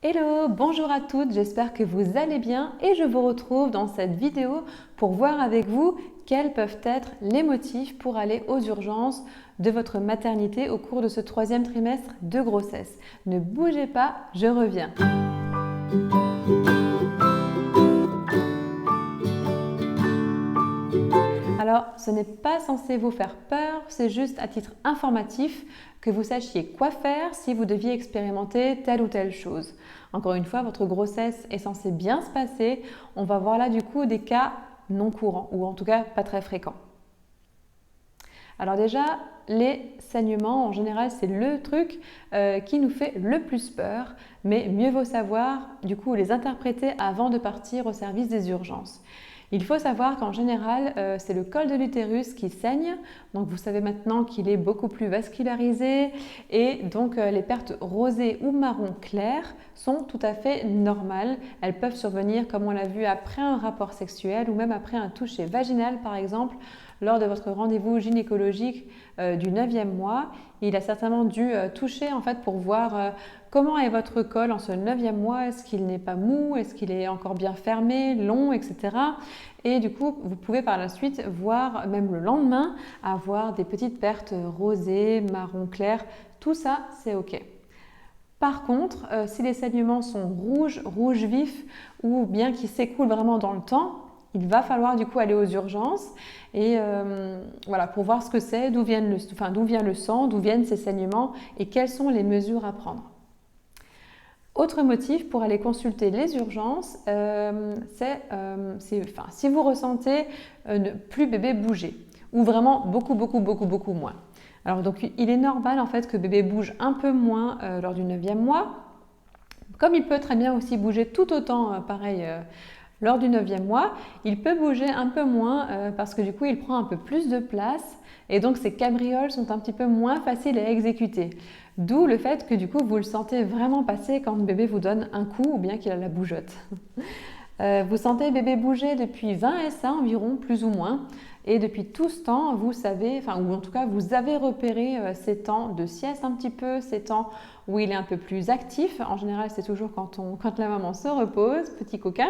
Hello, bonjour à toutes, j'espère que vous allez bien et je vous retrouve dans cette vidéo pour voir avec vous quels peuvent être les motifs pour aller aux urgences de votre maternité au cours de ce troisième trimestre de grossesse. Ne bougez pas, je reviens. Alors, ce n'est pas censé vous faire peur, c'est juste à titre informatif que vous sachiez quoi faire si vous deviez expérimenter telle ou telle chose. Encore une fois, votre grossesse est censée bien se passer. On va voir là du coup des cas non courants ou en tout cas pas très fréquents. Alors déjà, les saignements, en général, c'est le truc qui nous fait le plus peur, mais mieux vaut savoir du coup les interpréter avant de partir au service des urgences. Il faut savoir qu'en général, c'est le col de l'utérus qui saigne. Donc vous savez maintenant qu'il est beaucoup plus vascularisé et donc les pertes rosées ou marron clair sont tout à fait normales. Elles peuvent survenir, comme on l'a vu, après un rapport sexuel ou même après un toucher vaginal par exemple. Lors de votre rendez-vous gynécologique du 9e mois, il a certainement dû toucher en fait pour voir comment est votre col en ce 9e mois. Est-ce qu'il n'est pas mou? Est-ce qu'il est encore bien fermé, long, etc. Et du coup, vous pouvez par la suite voir, même le lendemain, avoir des petites pertes rosées, marron clair. Tout ça, c'est OK. Par contre, si les saignements sont rouges, rouge vif ou bien qui s'écoulent vraiment dans le temps, il va falloir du coup aller aux urgences et voilà, pour voir ce que c'est, d'où vient le sang, d'où viennent ces saignements et quelles sont les mesures à prendre. Autre motif pour aller consulter les urgences, c'est si vous ressentez ne plus bébé bouger ou vraiment beaucoup moins. Alors donc il est normal en fait que bébé bouge un peu moins lors du 9e mois, comme il peut très bien aussi bouger tout autant pareil lors du 9e mois, il peut bouger un peu moins parce que du coup il prend un peu plus de place et donc ces cabrioles sont un petit peu moins faciles à exécuter. D'où le fait que du coup vous le sentez vraiment passer quand le bébé vous donne un coup ou bien qu'il a la bougeotte. Vous sentez bébé bouger depuis 20 SA environ, plus ou moins. Et depuis tout ce temps, vous savez, ou en tout cas, vous avez repéré ces temps de sieste un petit peu, ces temps où il est un peu plus actif. En général, c'est toujours quand la maman se repose, petit coquin.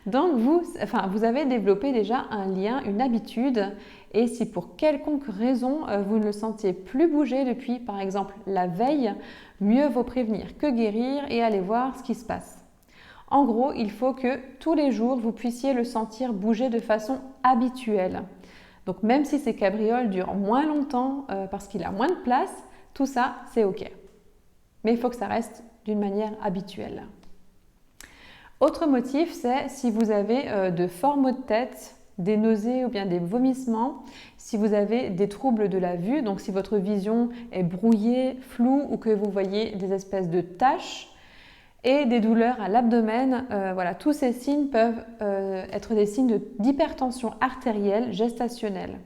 Donc, vous avez développé déjà un lien, une habitude. Et si pour quelconque raison, vous ne le sentiez plus bouger depuis, par exemple, la veille, mieux vaut prévenir que guérir et aller voir ce qui se passe. En gros, il faut que tous les jours, vous puissiez le sentir bouger de façon habituelle. Donc même si ces cabrioles durent moins longtemps parce qu'il a moins de place, tout ça, c'est OK. Mais il faut que ça reste d'une manière habituelle. Autre motif, c'est si vous avez de forts maux de tête, des nausées ou bien des vomissements, si vous avez des troubles de la vue, donc si votre vision est brouillée, floue ou que vous voyez des espèces de taches, et des douleurs à l'abdomen. Voilà, tous ces signes peuvent être des signes d'hypertension artérielle gestationnelle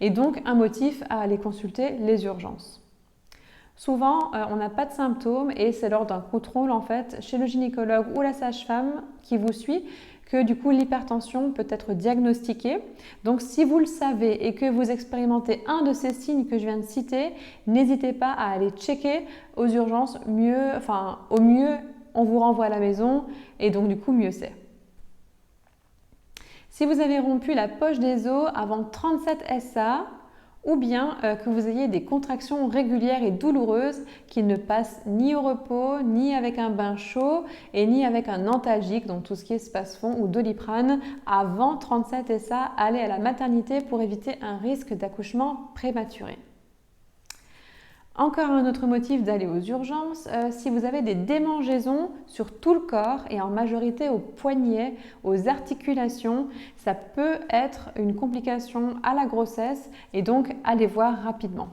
et donc un motif à aller consulter les urgences. Souvent, on n'a pas de symptômes et c'est lors d'un contrôle en fait chez le gynécologue ou la sage-femme qui vous suit que du coup l'hypertension peut être diagnostiquée. Donc si vous le savez et que vous expérimentez un de ces signes que je viens de citer, n'hésitez pas à aller checker aux urgences, au mieux on vous renvoie à la maison et donc du coup mieux c'est. Si vous avez rompu la poche des os avant 37 SA ou bien que vous ayez des contractions régulières et douloureuses qui ne passent ni au repos, ni avec un bain chaud et ni avec un antalgique, donc tout ce qui est Spasfon ou Doliprane, avant 37 SA, allez à la maternité pour éviter un risque d'accouchement prématuré. Encore un autre motif d'aller aux urgences, si vous avez des démangeaisons sur tout le corps et en majorité aux poignets, aux articulations, ça peut être une complication à la grossesse et donc allez voir rapidement.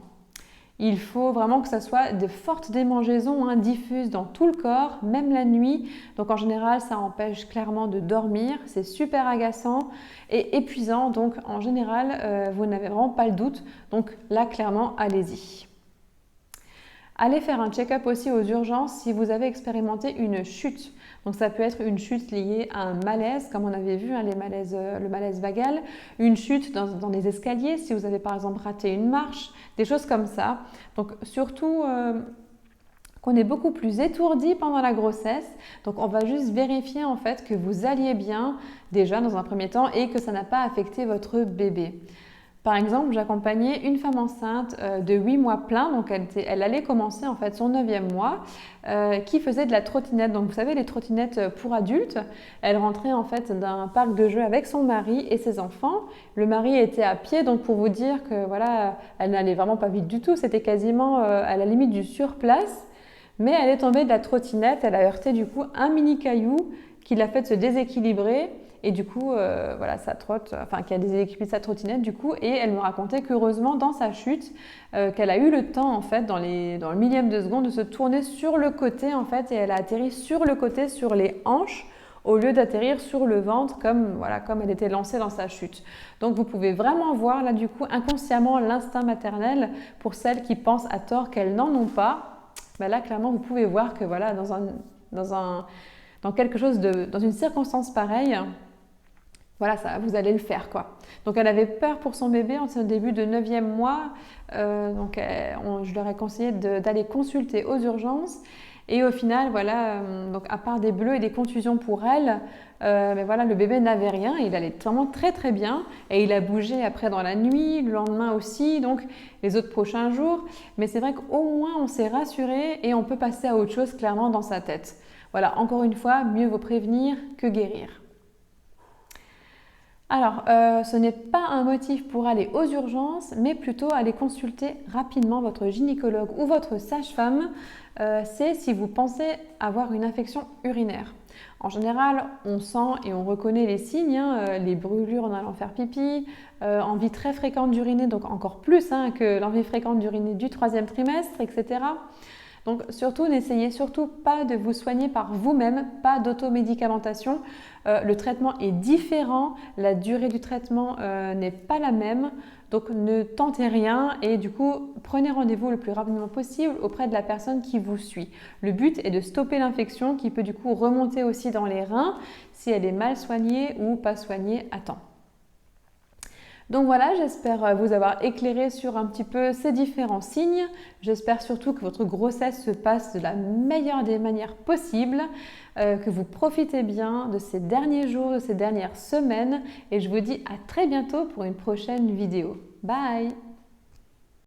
Il faut vraiment que ça soit de fortes démangeaisons diffuses dans tout le corps, même la nuit. Donc en général, ça empêche clairement de dormir. C'est super agaçant et épuisant. Donc en général, vous n'avez vraiment pas le doute. Donc là, clairement, allez-y. Allez faire un check-up aussi aux urgences si vous avez expérimenté une chute. Donc ça peut être une chute liée à un malaise, comme on avait vu, le malaise vagal, une chute dans les escaliers, si vous avez par exemple raté une marche, des choses comme ça. Donc surtout, qu'on est beaucoup plus étourdi pendant la grossesse. Donc on va juste vérifier en fait que vous alliez bien déjà dans un premier temps et que ça n'a pas affecté votre bébé. Par exemple, j'accompagnais une femme enceinte de 8 mois pleins, donc elle allait commencer en fait son 9e mois, qui faisait de la trottinette. Donc vous savez, les trottinettes pour adultes, elle rentrait en fait d'un parc de jeux avec son mari et ses enfants. Le mari était à pied, donc pour vous dire que voilà, elle n'allait vraiment pas vite du tout, c'était quasiment à la limite du surplace. Mais elle est tombée de la trottinette, elle a heurté du coup un mini caillou qui l'a fait se déséquilibrer. Et du coup, voilà, qui a déséquilibré sa trottinette du coup. Et elle me racontait qu'heureusement, dans sa chute, qu'elle a eu le temps en fait, dans le millième de seconde, de se tourner sur le côté en fait, et elle a atterri sur le côté, sur les hanches, au lieu d'atterrir sur le ventre comme elle était lancée dans sa chute. Donc vous pouvez vraiment voir là du coup inconsciemment l'instinct maternel pour celles qui pensent à tort qu'elles n'en ont pas. Ben là, clairement, vous pouvez voir que voilà, dans quelque chose dans une circonstance pareille. Voilà, vous allez le faire quoi. Donc elle avait peur pour son bébé en ce début de 9e mois. Je leur ai conseillé d'aller consulter aux urgences. Et au final, voilà, donc à part des bleus et des contusions pour elle, mais voilà, le bébé n'avait rien. Il allait vraiment très très bien. Et il a bougé après dans la nuit, le lendemain aussi, donc les autres prochains jours. Mais c'est vrai qu'au moins on s'est rassuré et on peut passer à autre chose clairement dans sa tête. Voilà, encore une fois, mieux vaut prévenir que guérir. Alors, ce n'est pas un motif pour aller aux urgences, mais plutôt aller consulter rapidement votre gynécologue ou votre sage-femme. C'est si vous pensez avoir une infection urinaire. En général, on sent et on reconnaît les signes, les brûlures en allant faire pipi, envie très fréquente d'uriner, donc encore plus que l'envie fréquente d'uriner du 3e trimestre, etc. Donc surtout, n'essayez surtout pas de vous soigner par vous-même, pas d'automédicamentation. Le traitement est différent, la durée du traitement n'est pas la même. Donc ne tentez rien et du coup, prenez rendez-vous le plus rapidement possible auprès de la personne qui vous suit. Le but est de stopper l'infection qui peut du coup remonter aussi dans les reins si elle est mal soignée ou pas soignée à temps. Donc voilà, j'espère vous avoir éclairé sur un petit peu ces différents signes. J'espère surtout que votre grossesse se passe de la meilleure des manières possibles, que vous profitez bien de ces derniers jours, de ces dernières semaines et je vous dis à très bientôt pour une prochaine vidéo. Bye!